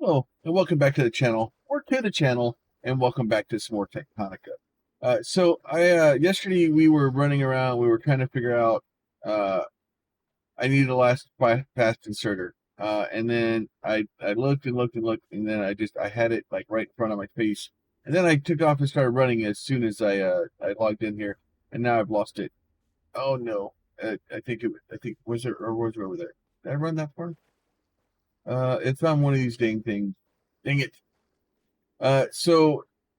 Hello, and welcome back to the channel, and welcome back to some more Tectonica. Yesterday we were running around, we were trying to figure out, I needed a last fast inserter. And then I looked and looked and looked, and then I had it like right in front of my face. And then I took off and started running as soon as I logged in here, and now I've lost it. Oh no. Was it over there? Did I run that far? It's on one of these dang things. Dang it. There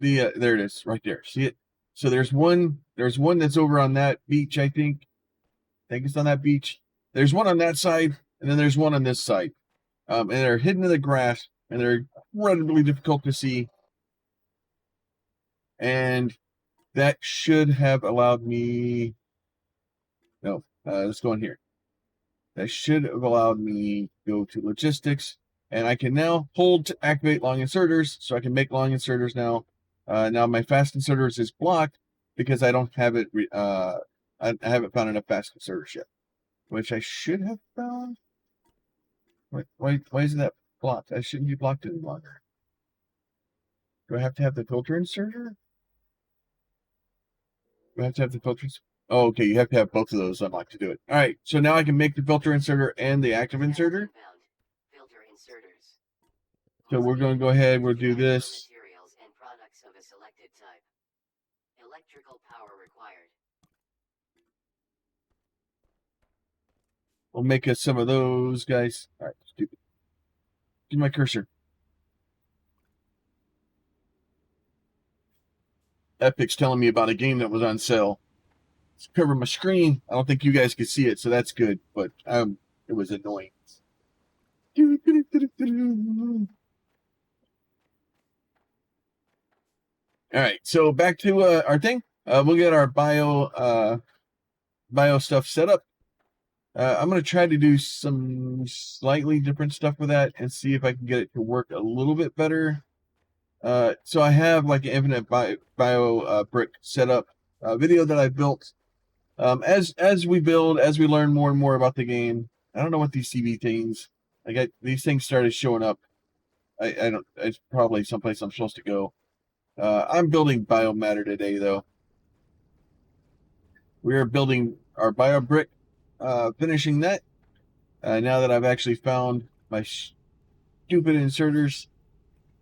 it is, right there. See it? So there's one that's over on that beach, I think. I think it's on that beach. There's one on that side, and then there's one on this side. And they're hidden in the grass, and they're incredibly difficult to see. And that should have allowed me. No, let's go in here. That should have allowed me to go to logistics, and I can now hold to activate long inserters, so I can make long inserters now. Now my fast inserters is blocked because I don't have it. I haven't found enough fast inserters yet, which I should have found. Why isn't that blocked? I shouldn't be blocked any longer. Do I have to have the filter inserter? Do I have to have the filters? Oh, okay, you have to have both of those unlocked to do it. All right, so now I can make the filter inserter and the active inserter. So we're going to go ahead, we'll do this. Materials and products of a selected type. Electrical power required. We'll make us some of those guys. All right, stupid. Do my cursor. Epic's telling me about a game that was on sale. It's covering my screen. I don't think you guys can see it, so that's good, but it was annoying. All right, so back to our thing. We'll get our bio stuff set up. I'm going to try to do some slightly different stuff with that and see if I can get it to work a little bit better. So I have like an infinite bio brick setup video that I built. As we build, as we learn more and more about the game, I don't know what these CV things. These things started showing up. I don't. It's probably someplace I'm supposed to go. I'm building biomatter today, though. We are building our Biobrick, finishing that. Now that I've actually found my stupid inserters.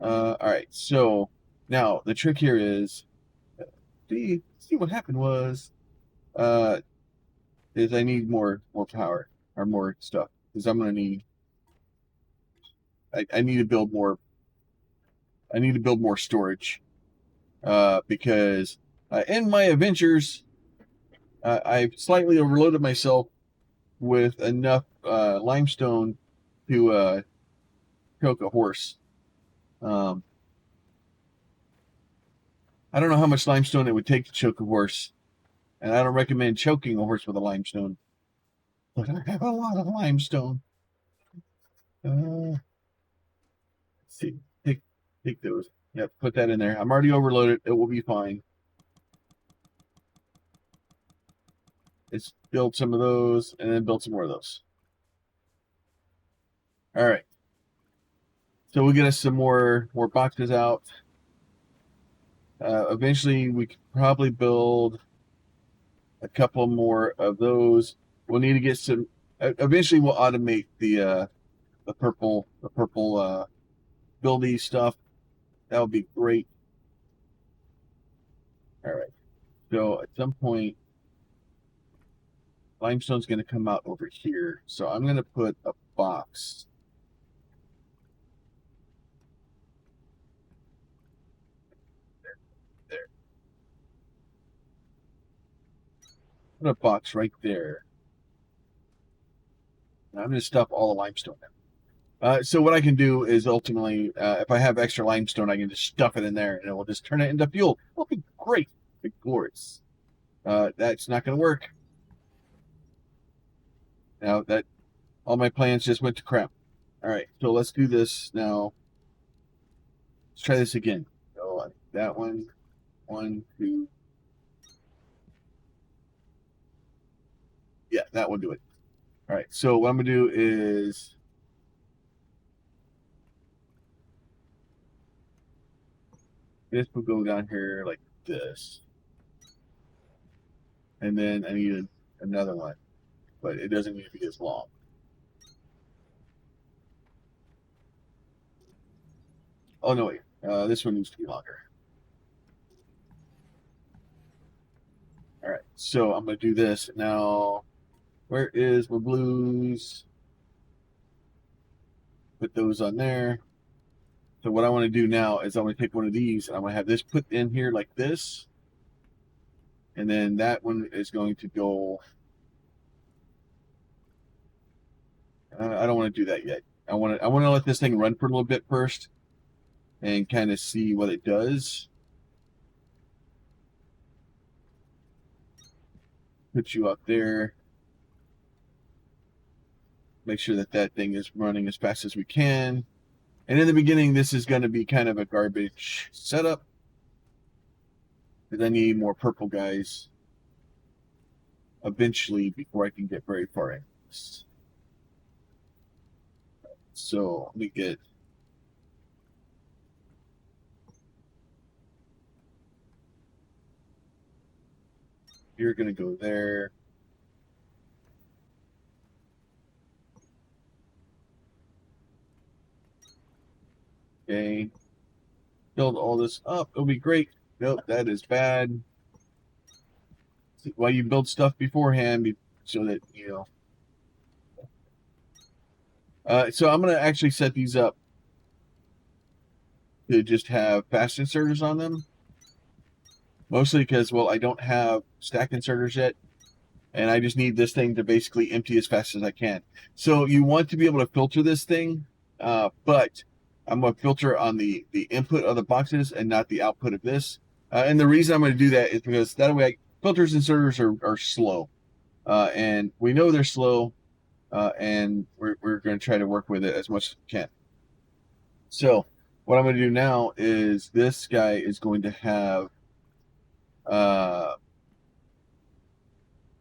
All right, so now the trick here is, see what happened was, is I need more power or more stuff because I'm gonna need. I need to build more. I need to build more storage, because in my adventures, I've slightly overloaded myself with enough limestone to choke a horse. I don't know how much limestone it would take to choke a horse, and I don't recommend choking a horse with a limestone. But I have a lot of limestone. Let's see, take those. Yep, put that in there. I'm already overloaded. It will be fine. Let's build some of those, and then build some more of those. All right. So we'll get us some more boxes out. Eventually, we could probably build a couple more of those. We'll need to get some. Eventually, we'll automate the purple buildy stuff. That would be great. All right. So at some point, limestone's going to come out over here. So I'm going to put a box. There. Put a box right there. And I'm going to stuff all the limestone in. So what I can do is ultimately, if I have extra limestone, I can just stuff it in there, and it will just turn it into fuel. It'll be great. It'll be glorious. That's not going to work. Now that all my plans just went to crap. All right, so let's do this now. Let's try this again. So that one, 2. Yeah, that will do it. All right, so what I'm gonna do is This will go down here like this. And then I need another one, but it doesn't need to be as long. Oh, no, wait. This one needs to be longer. All right, so I'm going to do this. Now, where is my blues? Put those on there. So what I want to do now is I'm going to take one of these and I'm going to have this put in here like this. And then that one is going to go. I don't want to do that yet. I want to let this thing run for a little bit first and kind of see what it does. Put you up there. Make sure that that thing is running as fast as we can. And in the beginning, this is going to be kind of a garbage setup because I need more purple guys eventually before I can get very far in this. So let me get. You're going to go there. Okay. Build all this up. It'll be great. Nope, that is bad. Why you build stuff beforehand so that, you know. So I'm going to actually set these up to just have fast inserters on them. Mostly because, well, I don't have stack inserters yet. And I just need this thing to basically empty as fast as I can. So you want to be able to filter this thing, but I'm going to filter on the input of the boxes and not the output of this. And the reason I'm going to do that is because that way filters and inserters are slow. And we know they're slow, and we're going to try to work with it as much as we can. So what I'm going to do now is this guy is going to have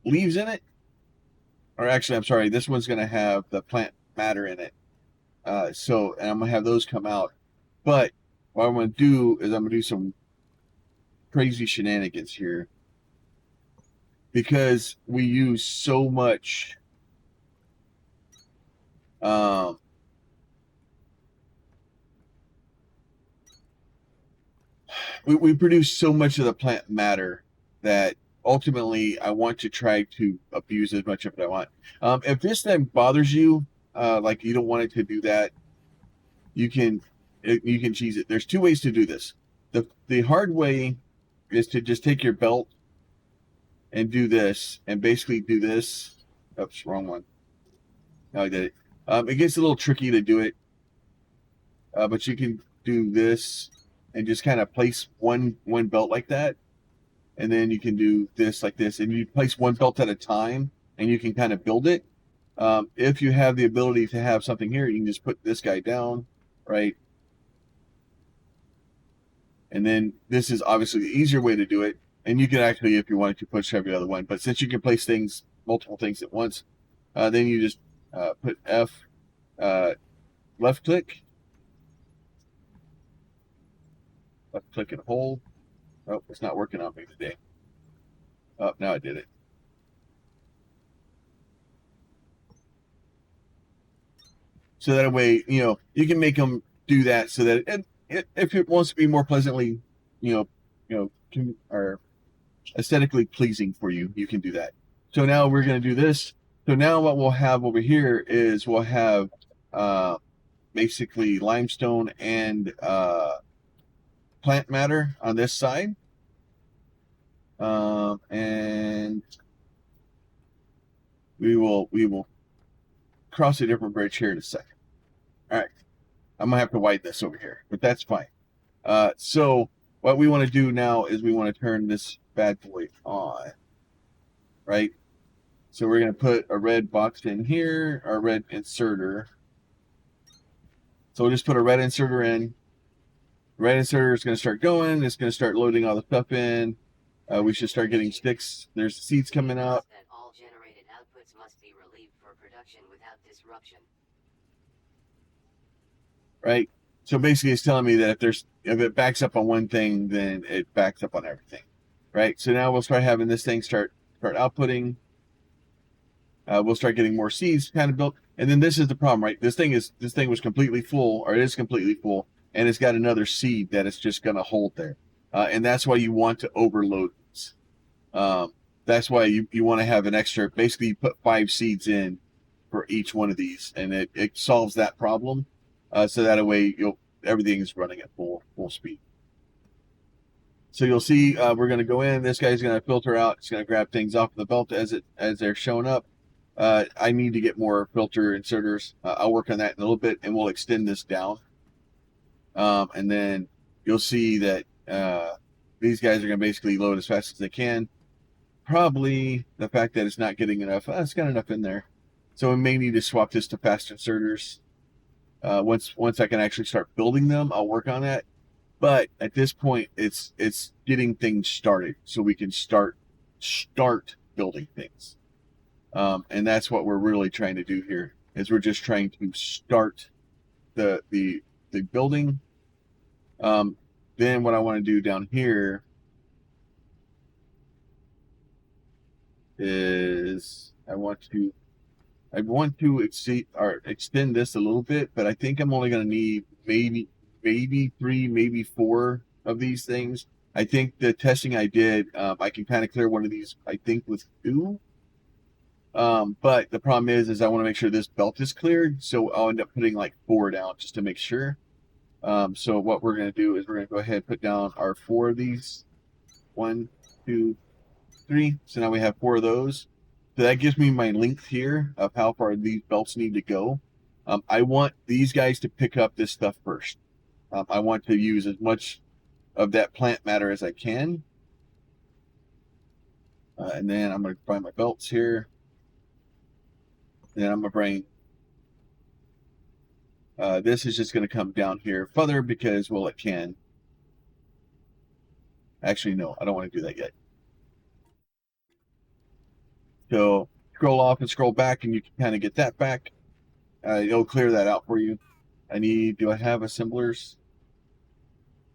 leaves in it. Or actually, I'm sorry, this one's going to have the plant matter in it. And I'm going to have those come out. But what I'm going to do is I'm going to do some crazy shenanigans here. Because we use so much we produce so much of the plant matter that ultimately I want to try to abuse as much of it I want. If this then bothers you, like you don't want it to do that, you can cheese it. There's two ways to do this. The hard way is to just take your belt and do this, and basically do this. Oops, wrong one. No, I did it. It gets a little tricky to do it, but you can do this and just kind of place one belt like that, and then you can do this like this, and you place one belt at a time, and you can kind of build it. If you have the ability to have something here, you can just put this guy down, right? And then this is obviously the easier way to do it. And you can actually, if you wanted to, push every other one. But since you can place things, multiple things at once, then you just put F, left click and hold. Oh, it's not working on me today. Oh, now I did it. So that way, you know, you can make them do that so that if it wants to be more pleasantly, or aesthetically pleasing for you, you can do that. So now we're going to do this. So now what we'll have over here is we'll have basically limestone and plant matter on this side. And we will cross a different bridge here in a second. All right. I'm going to have to widen this over here, but that's fine. So what we want to do now is we want to turn this bad boy on, right? So we're going to put a red box in here, our red inserter. So we'll just put a red inserter in. Red inserter is going to start going. It's going to start loading all the stuff in. We should start getting sticks. There's seeds coming out. That all generated outputs must be relieved for production without disruption. Right? So basically, it's telling me that if it backs up on one thing, then it backs up on everything, right? So now we'll start having this thing start outputting. We'll start getting more seeds kind of built, and then this is the problem, right? This thing was completely full, or it is completely full, and it's got another seed that it's just going to hold there, and that's why you want to overload these. That's why you want to have an extra. Basically, you put 5 seeds in for each one of these, and it solves that problem. So that way everything is running at full speed. So you'll see we're going to go in. This guy's going to filter out. It's going to grab things off the belt as they're showing up. I need to get more filter inserters. I'll work on that in a little bit, and we'll extend this down. And then you'll see that these guys are going to basically load as fast as they can. Probably the fact that it's not getting enough. It's got enough in there. So we may need to swap this to fast inserters. Once I can actually start building them, I'll work on that. But at this point, it's getting things started so we can start building things. And that's what we're really trying to do here. Is we're just trying to start the building. Then what I want to do down here is I want to extend this a little bit, but I think I'm only going to need maybe 3, maybe 4 of these things. I think the testing I did, I can kind of clear one of these, I think, with 2. But the problem is I want to make sure this belt is cleared, so I'll end up putting like 4 down just to make sure. So what we're going to do is we're going to go ahead and put down our 4 of these. 1, 2, 3. So now we have 4 of those. So that gives me my length here of how far these belts need to go. I want these guys to pick up this stuff first. I want to use as much of that plant matter as I can. And then I'm going to find my belts here. And then I'm going to bring... this is just going to come down here further because, well, it can. Actually, no, I don't want to do that yet. So scroll off and scroll back, and you can kind of get that back. It'll clear that out for you. Do I have assemblers?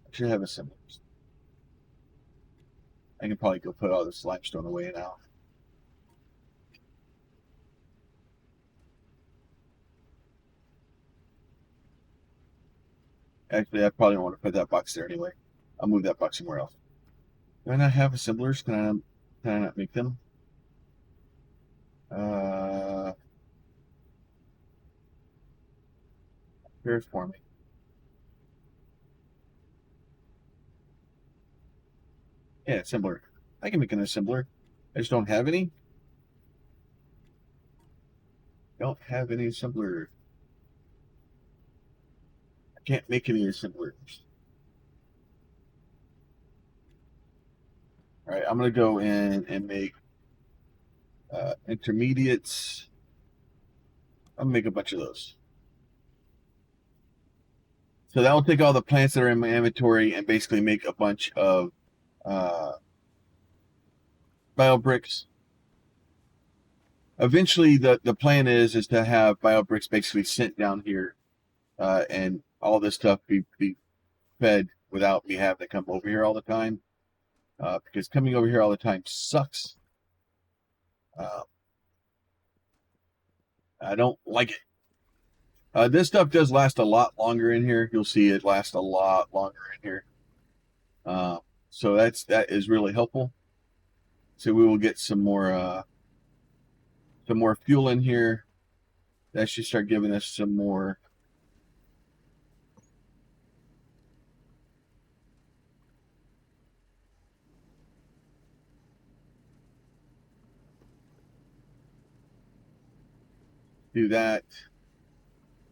I should have assemblers. I can probably go put all this limestone away now. Actually, I probably don't want to put that box there anyway. I'll move that box somewhere else. Do I not have assemblers? Can I not make them? Here's for me. Yeah, assembler. I can make an assembler. I just don't have any. Don't have any assembler. I can't make any assemblers. All right, I'm going to go in and make intermediates. I'm going to make a bunch of those. So that will take all the plants that are in my inventory and basically make a bunch of biobricks. Eventually, the plan is to have biobricks basically sent down here, and all this stuff be fed without me having to come over here all the time, because coming over here all the time sucks. I don't like it. This stuff does last a lot longer in here. You'll see it lasts a lot longer in here. So that is really helpful. So we will get some more fuel in here. That should start giving us some more. Do that.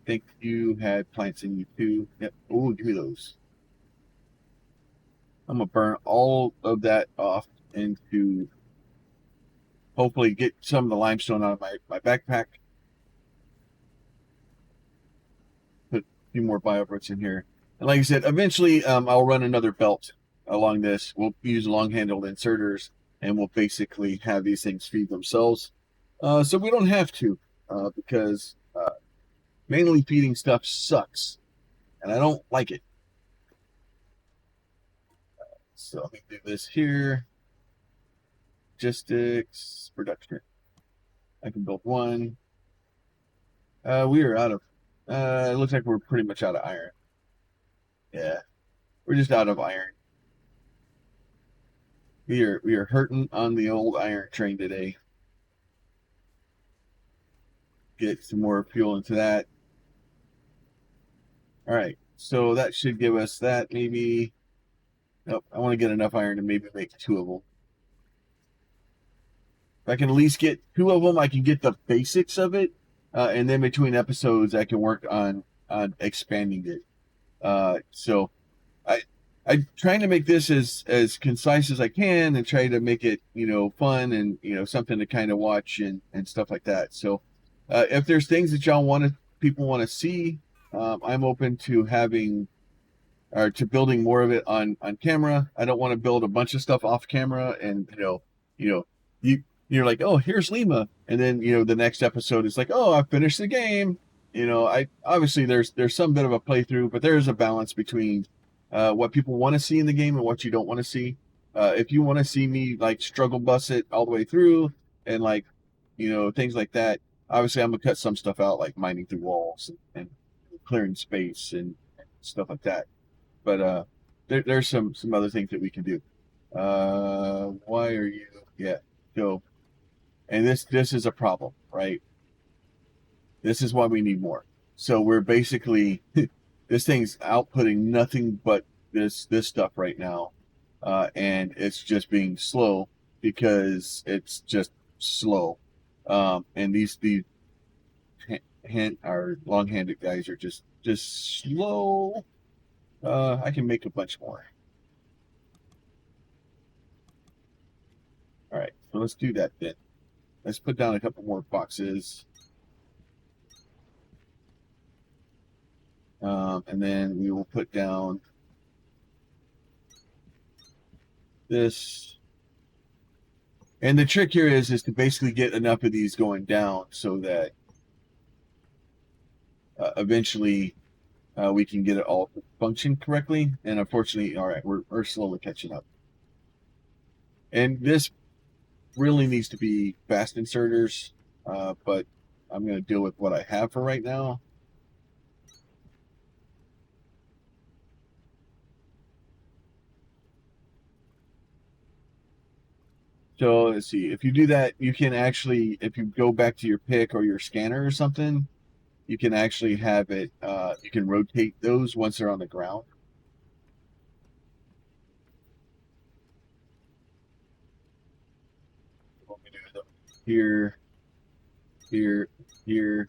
I think you had plants in you too. Yep. Oh, give me those. I'm gonna burn all of that off into hopefully get some of the limestone out of my backpack. Put a few more biobricks in here. And like I said, eventually I'll run another belt along this. We'll use long-handled inserters, and we'll basically have these things feed themselves. So we don't have to, because manually feeding stuff sucks. and I don't like it. So let me do this here. Logistics, production. I can build one. We are out of. It looks like we're pretty much out of iron. Yeah, we're just out of iron. We are hurting on the old iron train today. Get some more fuel into that. All right, so that should give us that maybe. Nope, I want to get enough iron to maybe make 2 of them. If I can at least get 2 of them, I can get the basics of it, and then between episodes, I can work on expanding it. So I I'm trying to make this as concise as I can and try to make it fun and something to kind of watch and stuff like that. So if there's things that people want to see, I'm open to having or to building more of it on camera. I don't want to build a bunch of stuff off camera and you know you you're like, oh, here's Lima, and then the next episode is like, oh, I finished the game. I obviously there's some bit of a playthrough, but there is a balance between what people want to see in the game and what you don't want to see. If you want to see me like struggle bus it all the way through and like things like that, obviously I'm gonna cut some stuff out, like mining through walls and clearing space and stuff like that. But there's some other things that we can do. Why are you? Yeah. So, and this is a problem, right? This is why we need more. So we're basically this thing's outputting nothing but this stuff right now, and it's just being slow because it's just slow. And these our long-handed guys are just slow. I can make a bunch more. All right, so let's do that then. Let's put down a couple more boxes. And then we will put down this. And the trick here is to basically get enough of these going down so that eventually we can get it all to function correctly. And unfortunately, all right, we're slowly catching up. And this really needs to be fast inserters, but I'm going to deal with what I have for right now. So let's see. If you do that, you can actually, if you go back to your pick or your scanner or something, you can actually have it. You can rotate those once they're on the ground. Here, here, here.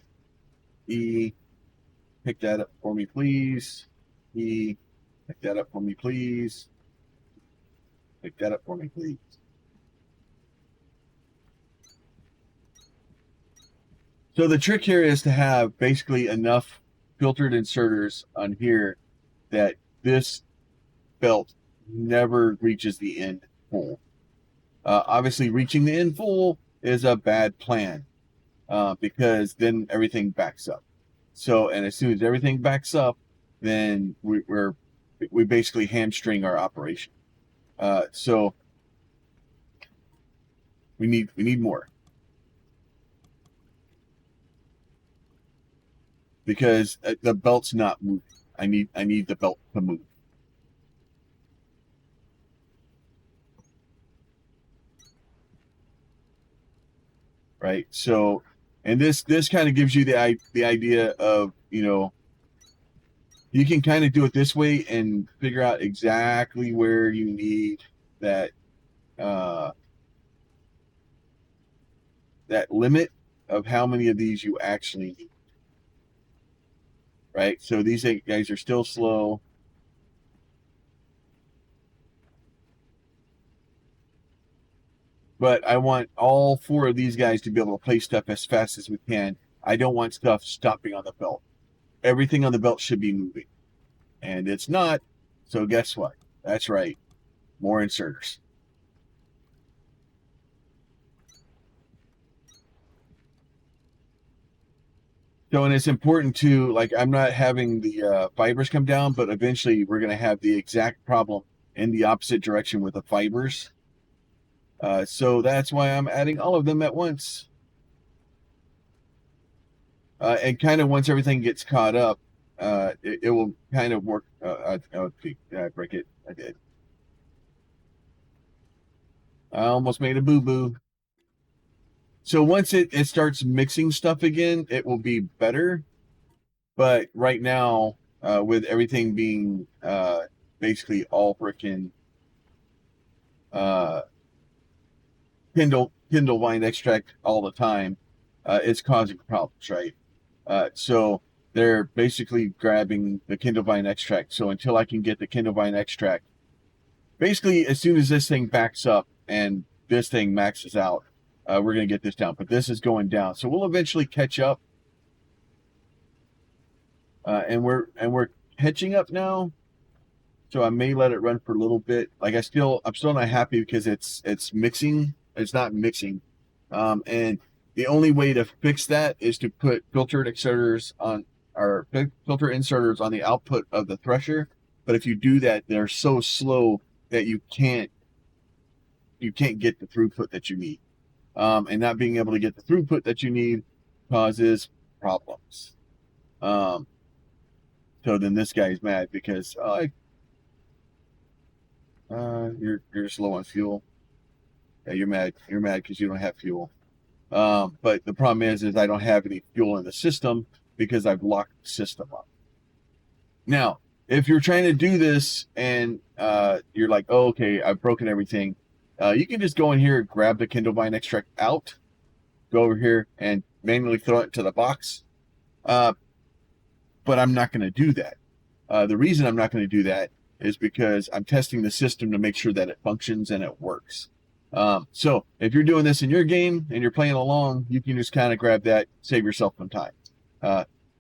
E, pick that up for me, please. E, pick that up for me, please. Pick that up for me, please. So the trick here is to have basically enough filtered inserters on here that this belt never reaches the end full. Obviously, reaching the end full is a bad plan because then everything backs up. So, and as soon as everything backs up, then we basically hamstring our operation. So we need more. Because the belt's not moving. I need the belt to move. Right. So, and this kind of gives you the idea of you can kind of do it this way and figure out exactly where you need that that limit of how many of these you actually need. Right. So these guys are still slow. But I want all 4 of these guys to be able to play stuff as fast as we can. I don't want stuff stopping on the belt. Everything on the belt should be moving. And it's not. So guess what? That's right. More inserters. So, and it's important to, like, I'm not having the fibers come down, but eventually we're going to have the exact problem in the opposite direction with the fibers. So that's why I'm adding all of them at once. And kind of once everything gets caught up, it will kind of work. I break it. I did. I almost made a boo-boo. So once it starts mixing stuff again, it will be better. But right now, with everything being basically all freaking uh, Kindle vine extract all the time, it's causing problems, right? So they're basically grabbing the Kindle vine extract. So until I can get the Kindle vine extract, basically as soon as this thing backs up and this thing maxes out, we're gonna get this down. But this is going down, so we'll eventually catch up. And we're catching up now. So I may let it run for a little bit. Like I'm still not happy because it's mixing. It's not mixing. And the only way to fix that is to put filter inserters on the output of the thresher. But if you do that, they're so slow that you can't get the throughput that you need. And not being able to get the throughput that you need causes problems. So then this guy's mad because you're just low on fuel. Yeah, you're mad. You're mad because you don't have fuel. But the problem is I don't have any fuel in the system because I've locked the system up. Now, if you're trying to do this and you're like, oh, okay, I've broken everything, you can just go in here, grab the Kindle vine extract out, go over here and manually throw it to the box. But I'm not going to do that. The reason I'm not going to do that is because I'm testing the system to make sure that it functions and it works. So if you're doing this in your game and you're playing along, you can just kind of grab that, save yourself some time.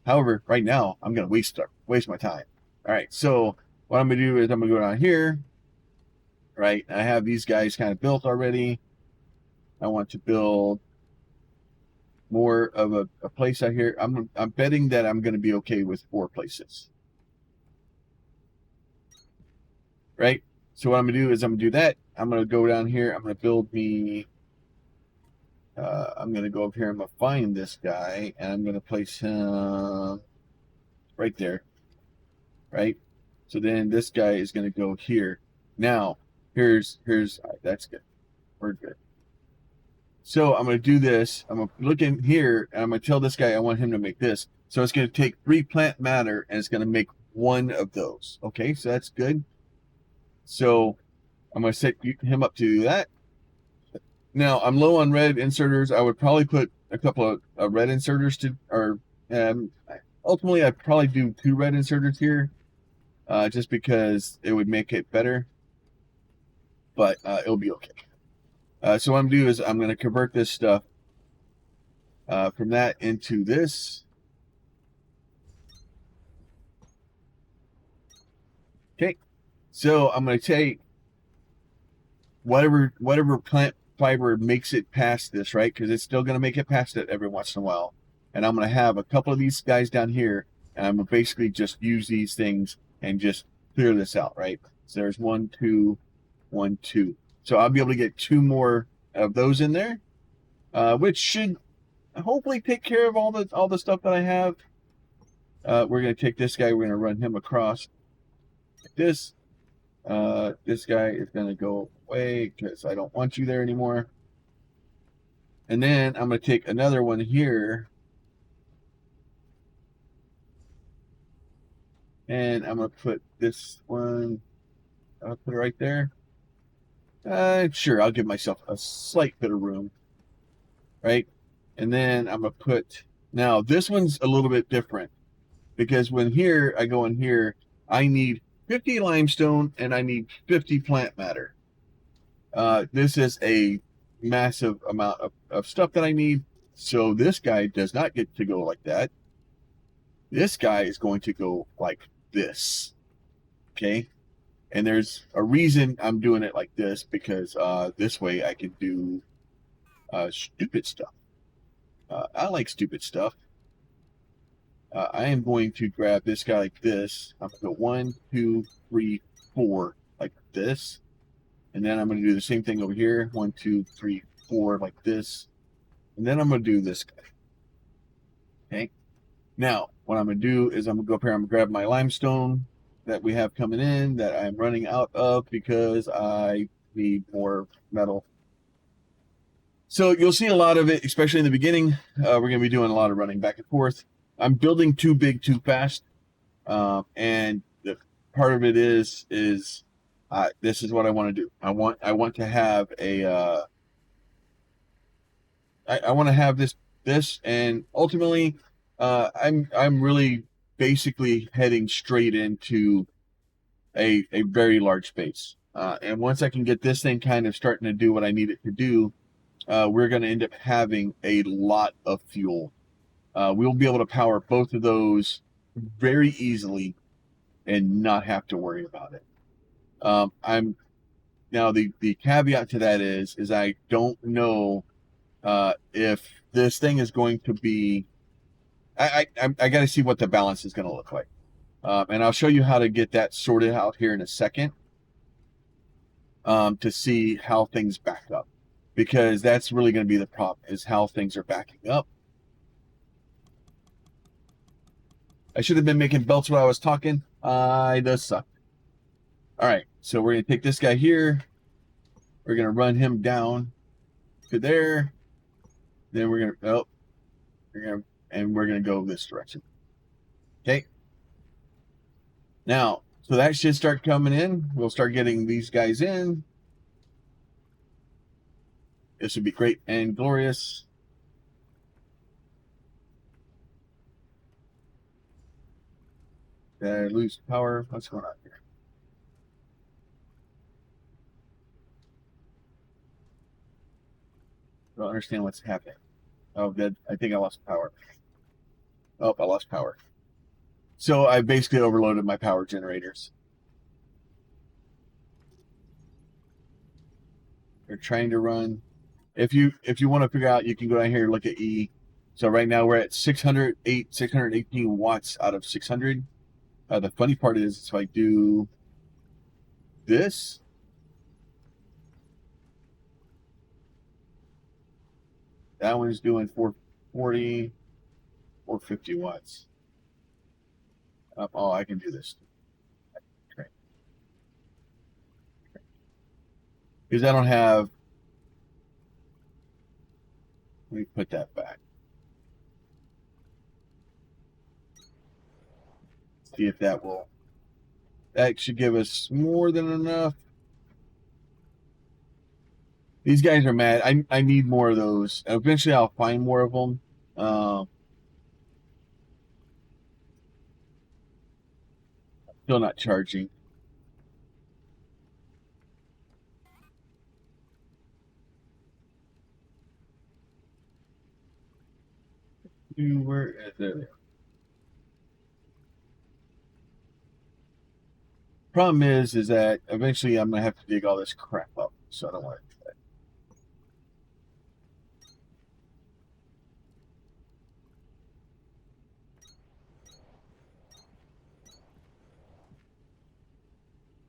However, right now I'm going to waste my time. All right. So what I'm going to do is I'm going to go down here. Right. I have these guys kind of built already. I want to build more of a place out here. I'm betting that I'm going to be okay with 4 places. Right? So what I'm going to do is I'm going to do that. I'm going to go down here. I'm going to build me... I'm going to go up here. I'm going to find this guy, and I'm going to place him right there. Right? So then this guy is going to go here. Now, here's that's good. We're good. So I'm going to do this. I'm going to look in here, and I'm going to tell this guy I want him to make this. So it's going to take 3 plant matter, and it's going to make 1 of those. Okay, so that's good. So I'm going to set him up to do that. Now, I'm low on red inserters. I would probably put a couple of red inserters ultimately, I'd probably do 2 red inserters here, just because it would make it better. But it'll be okay. So what I'm going to do is I'm going to convert this stuff from that into this. Okay. So I'm going to take whatever plant fiber makes it past this, right? Because it's still going to make it past it every once in a while. And I'm going to have a couple of these guys down here, and I'm going to basically just use these things and just clear this out, right? So there's 1, 2, 1, 2. So I'll be able to get 2 more of those in there, which should hopefully take care of all the stuff that I have. We're going to take this guy. We're going to run him across like this. This guy is going to go away because I don't want you there anymore. And then I'm going to take another one here. And I'm going to put this one, I'll put it right there. Sure, I'll give myself a slight bit of room. Right? And then I'm going to put, now this one's a little bit different. Because when here, I go in here, I need 50 limestone and I need 50 plant matter. This is a massive amount of stuff that I need. So this guy does not get to go like that. This guy is going to go like this. Okay? And there's a reason I'm doing it like this, because this way I can do stupid stuff. I like stupid stuff. I am going to grab this guy like this. I'm going to go 1, 2, 3, 4 like this. And then I'm going to do the same thing over here. 1, 2, 3, 4 like this. And then I'm going to do this guy. Okay. Now, what I'm going to do is I'm going to go up here. I'm going to grab my limestone that we have coming in that I'm running out of because I need more metal. So you'll see a lot of it, especially in the beginning. We're going to be doing a lot of running back and forth. I'm building too big too fast. And the part of it is this is what I want to do. I want to have a I want to have this, and ultimately, I'm really basically heading straight into a very large space. And once I can get this thing kind of starting to do what I need it to do, we're going to end up having a lot of fuel. We'll be able to power both of those very easily and not have to worry about it. I'm now the caveat to that is I don't know if this thing is going to be. I got to see what the balance is going to look like, and I'll show you how to get that sorted out here in a second. To see how things back up, because that's really going to be the problem, is how things are backing up. I should have been making belts while I was talking. I does suck. All right, so we're going to take this guy here. We're going to run him down to there. Then we're going to, we're going to go this direction. Okay. Now, so that should start coming in. We'll start getting these guys in. This would be great and glorious. Did I lose power? What's going on here? I don't understand what's happening. Oh, good. I think I lost power. Oh, I lost power. So I basically overloaded my power generators. They're trying to run. If you want to figure out, you can go down here and look at E. So right now we're at 618 watts out of 600. The funny part is if I do this, that one's doing 440, 450 watts. Oh, I can do this. Okay. Because I don't have. Let me put that back. See if that will. That should give us more than enough. These guys are mad. I need more of those. Eventually, I'll find more of them. Still not charging. Where is it? Problem is that eventually I'm gonna have to dig all this crap up, so I don't want to do that.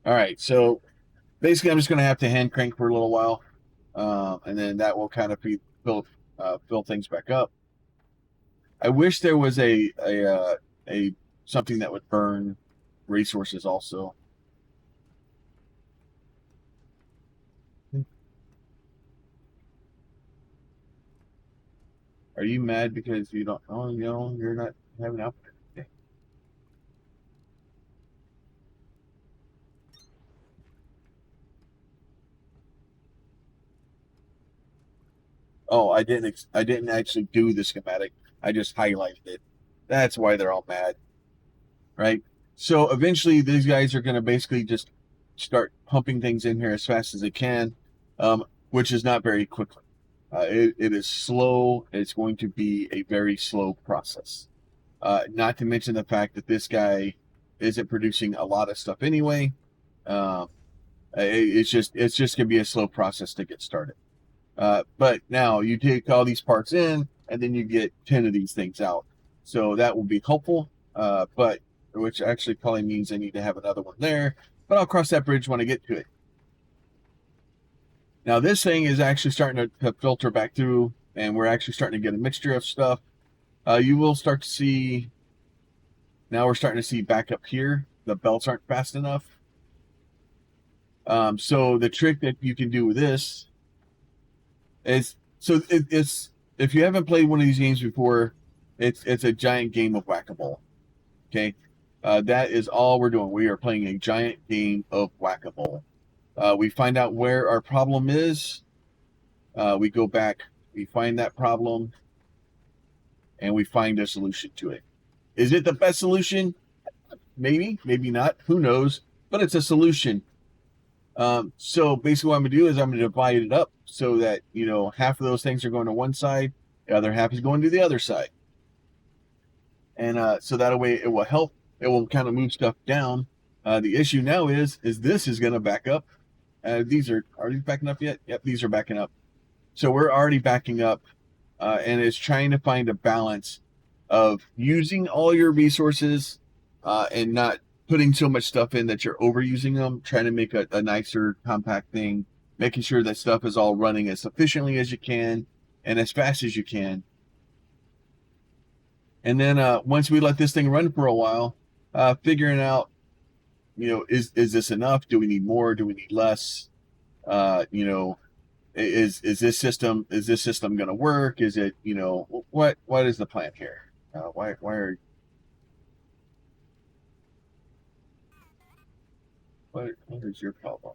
All right, so basically I'm just gonna have to hand crank for a little while, and then that will kind of fill things back up. I wish there was a something that would burn resources also. Are you mad because you don't? Oh, you're not having output. Okay. Oh, I didn't actually do the schematic. I just highlighted it. That's why they're all mad, right? So eventually, these guys are going to basically just start pumping things in here as fast as they can, which is not very quickly. It is slow. It's going to be a very slow process. Not to mention the fact that this guy isn't producing a lot of stuff anyway. It's just going to be a slow process to get started. But now you take all these parts in, and then you get 10 of these things out. So that will be helpful, but which actually probably means I need to have another one there, but I'll cross that bridge when I get to it. Now this thing is actually starting to filter back through, and we're actually starting to get a mixture of stuff. You will start to see, now we're starting to see back up here, the belts aren't fast enough. So the trick that you can do with this is, it's, if you haven't played one of these games before, it's a giant game of whack-a-mole. Okay, that is all we're doing. We are playing a giant game of whack-a-mole. We find out where our problem is. We go back, we find that problem, and we find a solution to it. Is it the best solution? Maybe, maybe not. Who knows? But it's a solution. So basically what I'm going to do is I'm going to divide it up so that, you know, half of those things are going to one side, the other half is going to the other side. And so that way it will help. It will kind of move stuff down. The issue now is this is going to back up. Are these backing up yet? Yep, these are backing up. So we're already backing up, and it's trying to find a balance of using all your resources and not putting so much stuff in that you're overusing them, trying to make a nicer, compact thing, making sure that stuff is all running as efficiently as you can and as fast as you can. And then once we let this thing run for a while, figuring out, you know, is this enough? Do we need more? Do we need less? You know, is this system going to work? Is it, you know, what is the plan here? Why are what is your problem?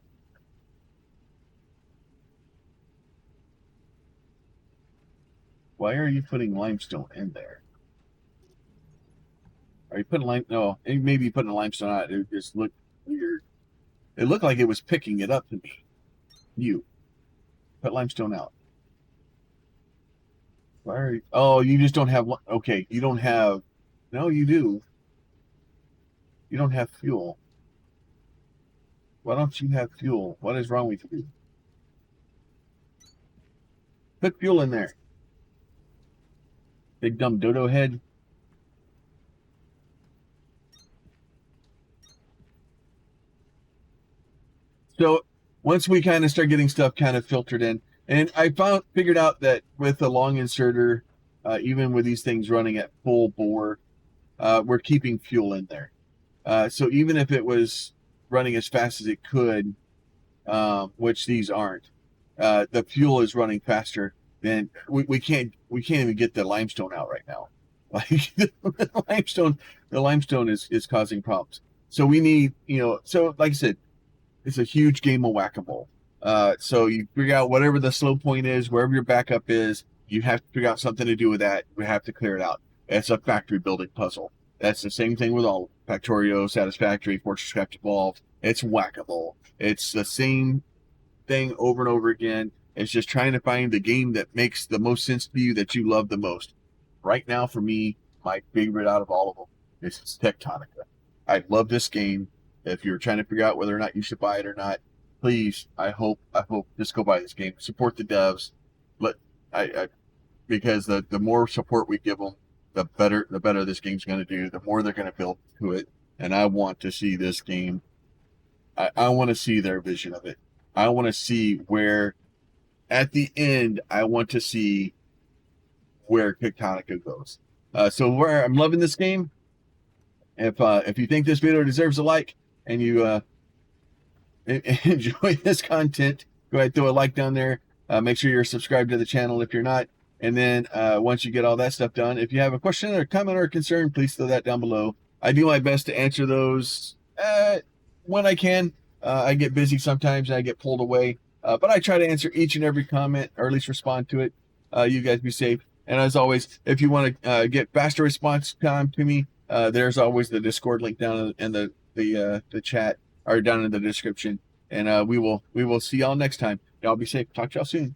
Why are you putting limestone in there? Are you putting no, maybe you putting a limestone out. It just looked weird. It looked like it was picking it up to me. You put limestone out. Why are you? Oh, you just don't have. Okay, you don't have. No, you do. You don't have fuel. Why don't you have fuel? What is wrong with you? Put fuel in there. Big dumb dodo head. So once we kind of start getting stuff kind of filtered in, and I figured out that with the long inserter, even with these things running at full bore, we're keeping fuel in there. So even if it was running as fast as it could, which these aren't, the fuel is running faster. Then we can't even get the limestone out right now. Like the limestone is causing problems. So we need, you know, so like I said, it's a huge game of whack-a-mole. So you figure out whatever the slow point is, wherever your backup is, you have to figure out something to do with that. We have to clear it out. It's a factory building puzzle. That's the same thing with all Factorio, Satisfactory, Fortress Craft Evolved. It's whack-a-mole. It's the same thing over and over again. It's just trying to find the game that makes the most sense to you, that you love the most. Right now, for me, my favorite out of all of them is Tectonica. I love this game. If you're trying to figure out whether or not you should buy it or not, please, I hope just go buy this game. Support the devs. Because the more support we give them, the better this game's going to do. The more they're going to build to it. And I want to see this game. I want to see their vision of it. I want to see where, at the end, I want to see where Tectonica goes. So where I'm loving this game. If you think this video deserves a like and you enjoy this content, go ahead and throw a like down there. Make sure you're subscribed to the channel if you're not. And then once you get all that stuff done, if you have a question or comment or concern, please throw that down below. I do my best to answer those when I can. I get busy sometimes and I get pulled away. But I try to answer each and every comment, or at least respond to it. You guys be safe. And as always, if you want to get faster response time to me, there's always the Discord link down in the chat, or down in the description. And we will see y'all next time. Y'all be safe. Talk to y'all soon.